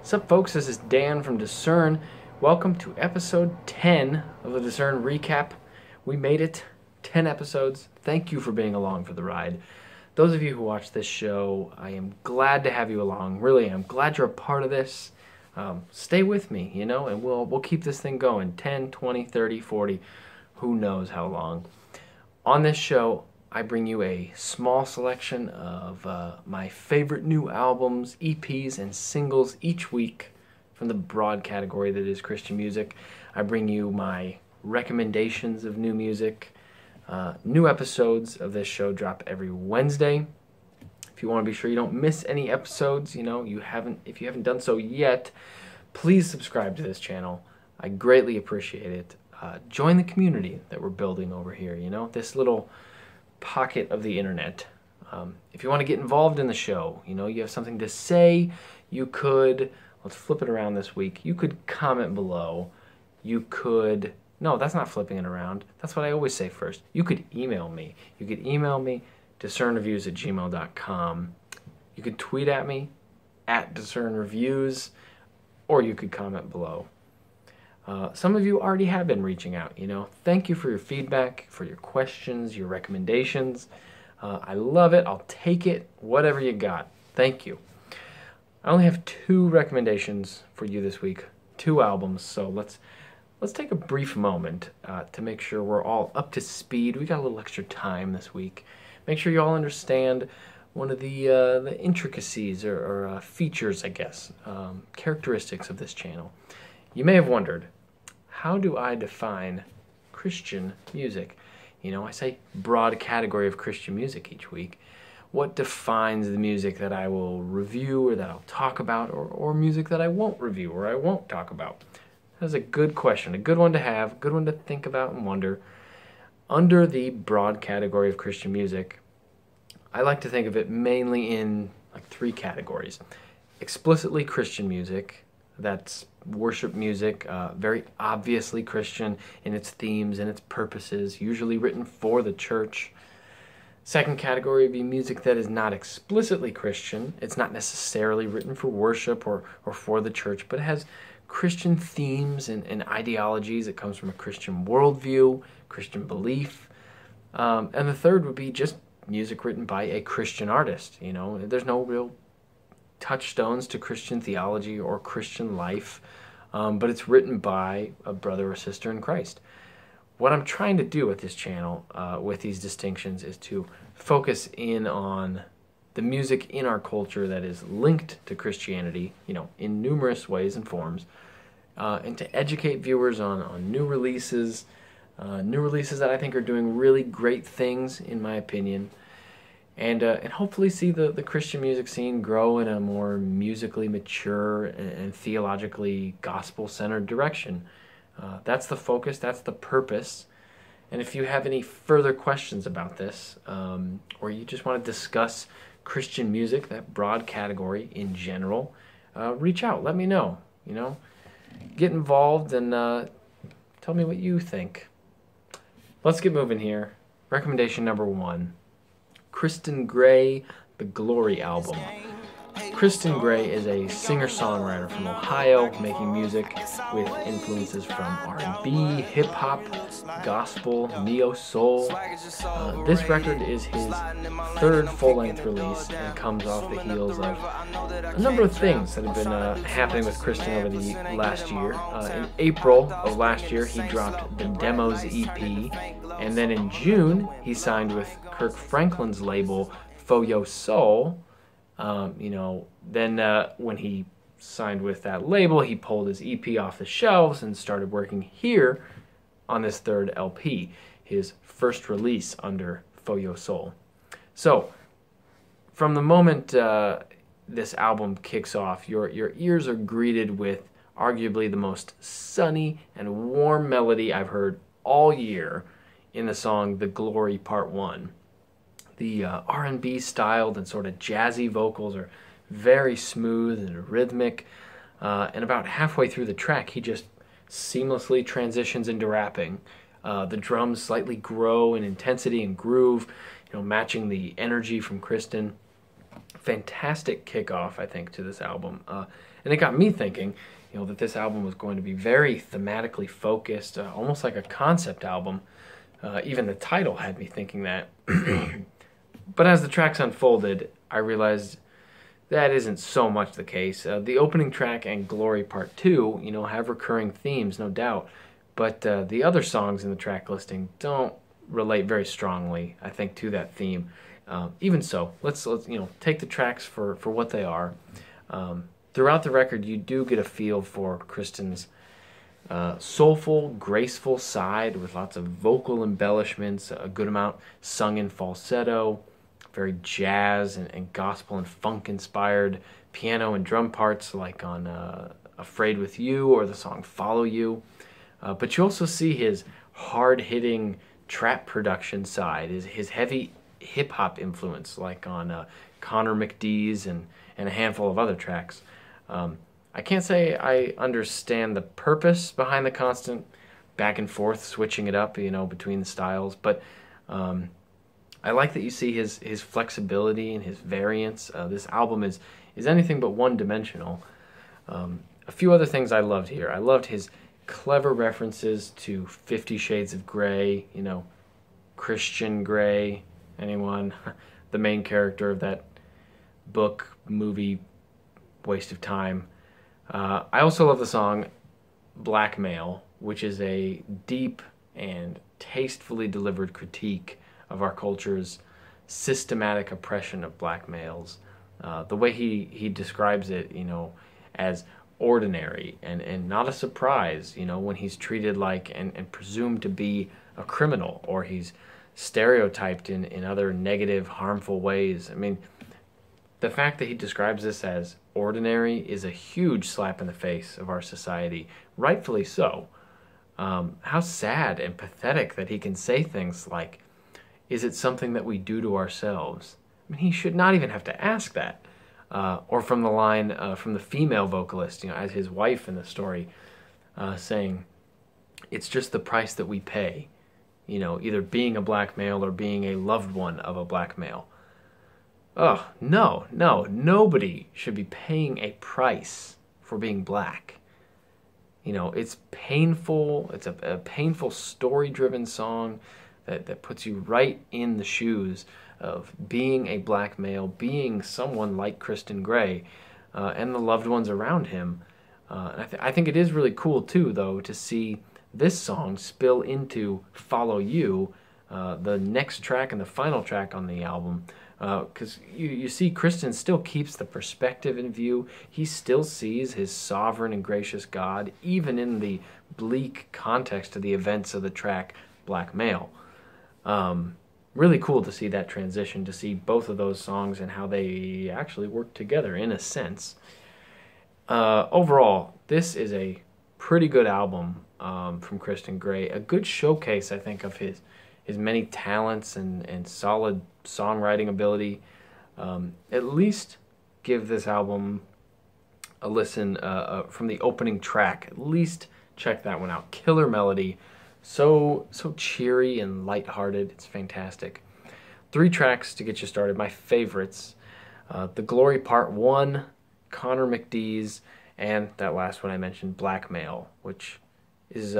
Sup folks, this is Dan from Discern. Welcome to episode 10 of the Discern recap. We made it, 10 episodes. Thank you for being along for the ride. Those of you who watch this show, I am glad to have you along. Really, I'm glad you're a part of this. Stay with me, and we'll keep this thing going. 10, 20, 30, 40, who knows how long. On this show, I bring you a small selection of my favorite new albums, EPs, and singles each week from the broad category that is Christian music. I bring you my recommendations of new music. New episodes of this show drop every Wednesday. If you want to be sure you don't miss any episodes, if you haven't done so yet, please subscribe to this channel. I greatly appreciate it. Join the community that we're building over here, this little pocket of the internet. If you want to get involved in the show, you have something to say, you could, let's flip it around this week, you could comment below, no, that's not flipping it around, that's what I always say first. You could email me. You could email me, discernreviews@gmail.com. You could tweet at me, @discernreviews, or you could comment below. Some of you already have been reaching out, Thank you for your feedback, for your questions, your recommendations. I love it. I'll take it, whatever you got. Thank you. I only have 2 recommendations for you this week, 2 albums, so let's take a brief moment to make sure we're all up to speed. We got a little extra time this week. Make sure you all understand one of the intricacies or features, I guess, characteristics of this channel. You may have wondered, how do I define Christian music? I say broad category of Christian music each week. What defines the music that I will review or that I'll talk about, or music that I won't review or I won't talk about? That's a good question, a good one to have, a good one to think about and wonder. Under the broad category of Christian music, I like to think of it mainly in 3 categories. Explicitly Christian music, that's worship music, very obviously Christian in its themes and its purposes, usually written for the church. Second category would be music that is not explicitly Christian. It's not necessarily written for worship or for the church, but it has Christian themes and ideologies. It comes from a Christian worldview, Christian belief. And the third would be just music written by a Christian artist. There's no real touchstones to Christian theology or Christian life, but it's written by a brother or sister in Christ. What I'm trying to do with this channel, with these distinctions, is to focus in on the music in our culture that is linked to Christianity, in numerous ways and forms, and to educate viewers on new releases that I think are doing really great things, in my opinion, and hopefully see the Christian music scene grow in a more musically mature and theologically gospel-centered direction. That's the focus, that's the purpose. And if you have any further questions about this, or you just want to discuss Christian music, that broad category in general, reach out, let me know, Get involved and tell me what you think. Let's get moving here. Recommendation number 1. Christon Gray, The Glory album. Christon Gray is a singer-songwriter from Ohio, making music with influences from R&B, hip-hop, gospel, neo-soul. This record is his 3rd full-length release and comes off the heels of a number of things that have been happening with Christon over the last year. In April of last year, he dropped the Demos EP, and then in June, he signed with Kirk Franklin's label, Faux Soul. Then when he signed with that label, he pulled his EP off the shelves and started working here on this 3rd LP, his first release under Faux Soul. So, from the moment this album kicks off, your ears are greeted with arguably the most sunny and warm melody I've heard all year in the song The Glory Part 1. The R&B styled and sort of jazzy vocals are very smooth and rhythmic, and about halfway through the track he just seamlessly transitions into rapping. The drums slightly grow in intensity and groove, matching the energy from Christon. Fantastic kickoff, I think, to this album. And it got me thinking, that this album was going to be very thematically focused, almost like a concept album. Even the title had me thinking that. But as the tracks unfolded, I realized that isn't so much the case. The opening track and Glory Part 2, have recurring themes, no doubt. But the other songs in the track listing don't relate very strongly, I think, to that theme. Even so, let's take the tracks for what they are. Throughout the record, you do get a feel for Christon's soulful, graceful side with lots of vocal embellishments, a good amount sung in falsetto, very jazz and gospel and funk inspired piano and drum parts like on Afraid With You or the song Follow You. But you also see his hard-hitting trap production side, his heavy hip-hop influence like on Connor McDee's and a handful of other tracks. I can't say I understand the purpose behind the constant back and forth switching it up, between the styles, but I like that you see his flexibility and his variance. This album is anything but one-dimensional. A few other things I loved here. I loved his clever references to 50 Shades of Grey, Christian Grey, anyone, the main character of that book, movie, waste of time. I also love the song Blackmail, which is a deep and tastefully delivered critique of our culture's systematic oppression of black males. The way he describes it, as ordinary and not a surprise, when he's treated like and presumed to be a criminal, or he's stereotyped in other negative, harmful ways. I mean, the fact that he describes this as ordinary is a huge slap in the face of our society, rightfully so. How sad and pathetic that he can say things like, is it something that we do to ourselves? I mean, he should not even have to ask that. Or from the line from the female vocalist, as his wife in the story, saying, it's just the price that we pay, either being a black male or being a loved one of a black male. Oh, no, nobody should be paying a price for being black. It's painful. It's a painful story-driven song that puts you right in the shoes of being a black male, being someone like Christon Grey, and the loved ones around him. And I think it is really cool, too, though, to see this song spill into Follow You, the next track and the final track on the album, because you see Christon still keeps the perspective in view. He still sees his sovereign and gracious God, even in the bleak context of the events of the track Black Male. Really cool to see that transition, to see both of those songs and how they actually work together in a sense. Overall, this is a pretty good album from Christon Grey. A good showcase, I think, of his many talents and solid songwriting ability. At least give this album a listen from the opening track. At least check that one out. Killer melody. So cheery and lighthearted. It's fantastic. 3 tracks to get you started. My favorites. The Glory Part 1, Connor McDee's, and that last one I mentioned, Blackmail, which is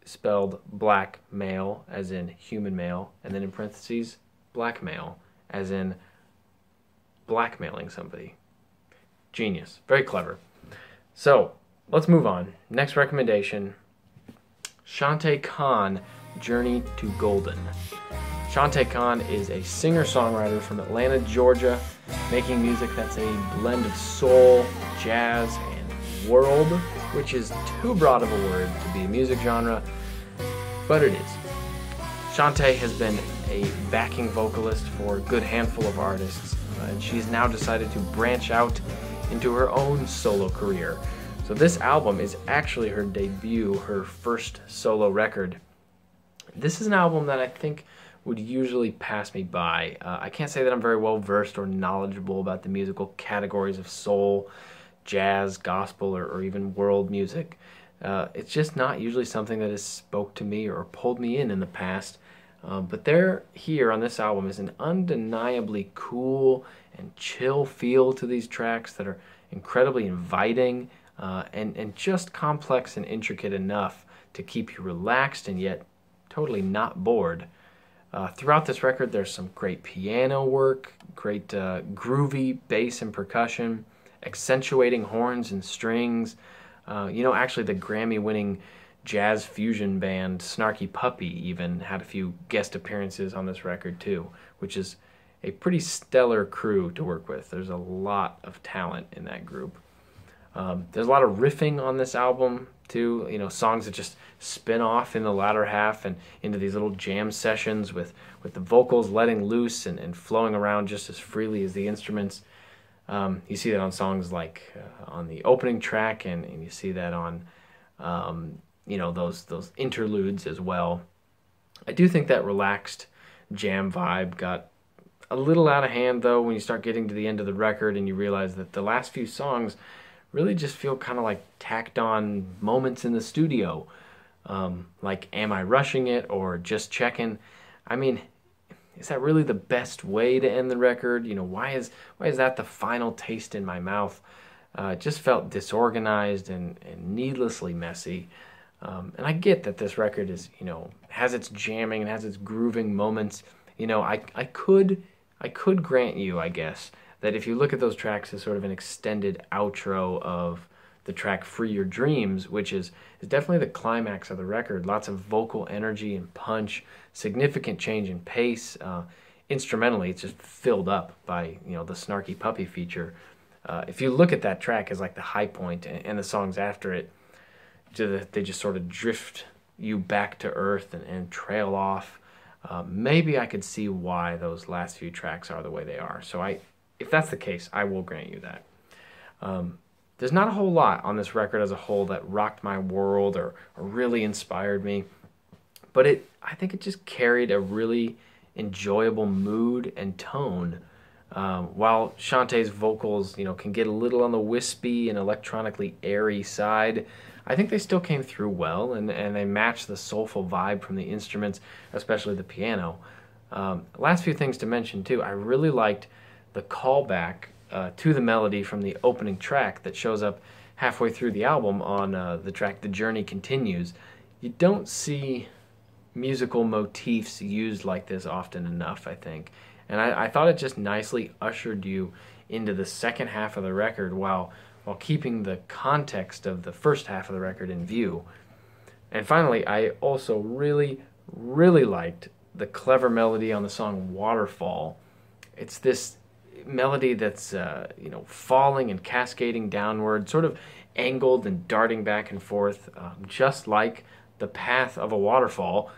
spelled black male as in human male, and then in parentheses, blackmail as in blackmailing somebody. Genius. Very clever. So, let's move on. Next recommendation, Chantae Cann, Journey to Golden. Chantae Cann is a singer-songwriter from Atlanta, Georgia, making music that's a blend of soul, jazz, and world, which is too broad of a word to be a music genre, but it is. Chantae has been a backing vocalist for a good handful of artists, and she's now decided to branch out into her own solo career. So this album is actually her debut, her first solo record. This is an album that I think would usually pass me by. I can't say that I'm very well versed or knowledgeable about the musical categories of soul, jazz, gospel, or even world music. It's just not usually something that has spoke to me or pulled me in the past. But there, here on this album, is an undeniably cool and chill feel to these tracks that are incredibly inviting and just complex and intricate enough to keep you relaxed and yet totally not bored. Throughout this record, there's some great piano work, great groovy bass and percussion, accentuating horns and strings. Actually, the Grammy-winning jazz fusion band Snarky Puppy even had a few guest appearances on this record too, which is a pretty stellar crew to work with. There's a lot of talent in that group. There's a lot of riffing on this album too, songs that just spin off in the latter half and into these little jam sessions with the vocals letting loose and flowing around just as freely as the instruments. You see that on songs like on the opening track, and you see that on those interludes as well. I do think that relaxed jam vibe got a little out of hand though when you start getting to the end of the record and you realize that the last few songs really just feel kind of like tacked on moments in the studio, like Am I Rushing It or Just Checking. I mean, is that really the best way to end the record? Why is that the final taste in my mouth? It just felt disorganized and needlessly messy. And I get that this record is, has its jamming and has its grooving moments. I could grant you, I guess, that if you look at those tracks as sort of an extended outro of the track Free Your Dreams, which is definitely the climax of the record, lots of vocal energy and punch, significant change in pace. Instrumentally, it's just filled up by, the Snarky Puppy feature. If you look at that track as like the high point and the songs after it, they just sort of drift you back to earth and trail off. Maybe I could see why those last few tracks are the way they are. So if that's the case, I will grant you that. There's not a whole lot on this record as a whole that rocked my world or really inspired me, but I think it just carried a really enjoyable mood and tone. While Chantae's vocals, can get a little on the wispy and electronically airy side, I think they still came through well, and they matched the soulful vibe from the instruments, especially the piano. Last few things to mention too, I really liked the callback to the melody from the opening track that shows up halfway through the album on the track The Journey Continues. You don't see musical motifs used like this often enough, I think. And I thought it just nicely ushered you into the second half of the record while keeping the context of the first half of the record in view. And finally, I also really, really liked the clever melody on the song Waterfall. It's this melody that's falling and cascading downward, sort of angled and darting back and forth, just like the path of a waterfall,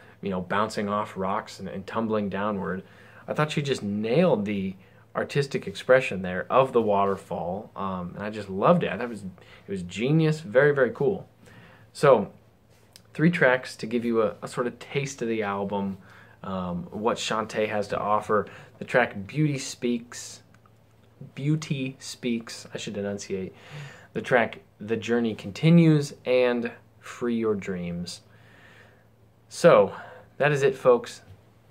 bouncing off rocks and tumbling downward. I thought she just nailed the artistic expression there of the waterfall, and I just loved it. I thought it was genius, very, very cool. So 3 tracks to give you a sort of taste of the album, what Chantae has to offer. The track Beauty Speaks, I should enunciate. The track The Journey Continues, and Free Your Dreams. So that is it, folks.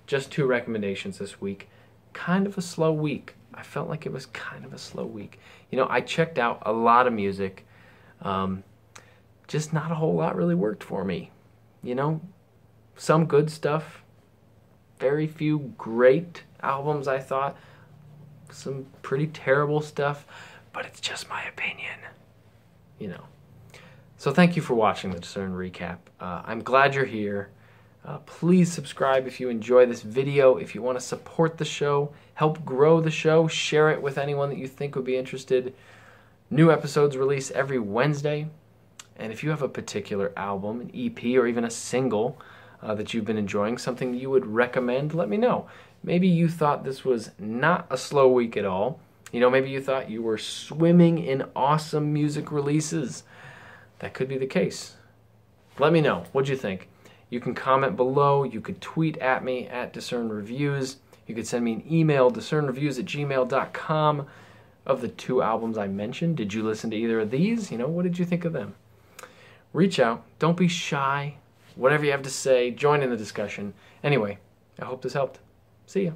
Just 2 recommendations this week. Kind of a slow week. I felt like it was kind of a slow week. I checked out a lot of music. Just not a whole lot really worked for me. Some good stuff. Very few great albums, I thought. Some pretty terrible stuff. But it's just my opinion. So thank you for watching the Discern Recap. I'm glad you're here. Please subscribe if you enjoy this video. If you want to support the show, help grow the show, share it with anyone that you think would be interested. New episodes release every Wednesday. And if you have a particular album, an EP, or even a single that you've been enjoying, something you would recommend, let me know. Maybe you thought this was not a slow week at all. Maybe you thought you were swimming in awesome music releases. That could be the case. Let me know. What'd you think? You can comment below. You could tweet at me at discernreviews. You could send me an email, discernreviews@gmail.com. Of the 2 albums I mentioned, did you listen to either of these? What did you think of them? Reach out. Don't be shy. Whatever you have to say, join in the discussion. Anyway, I hope this helped. See ya.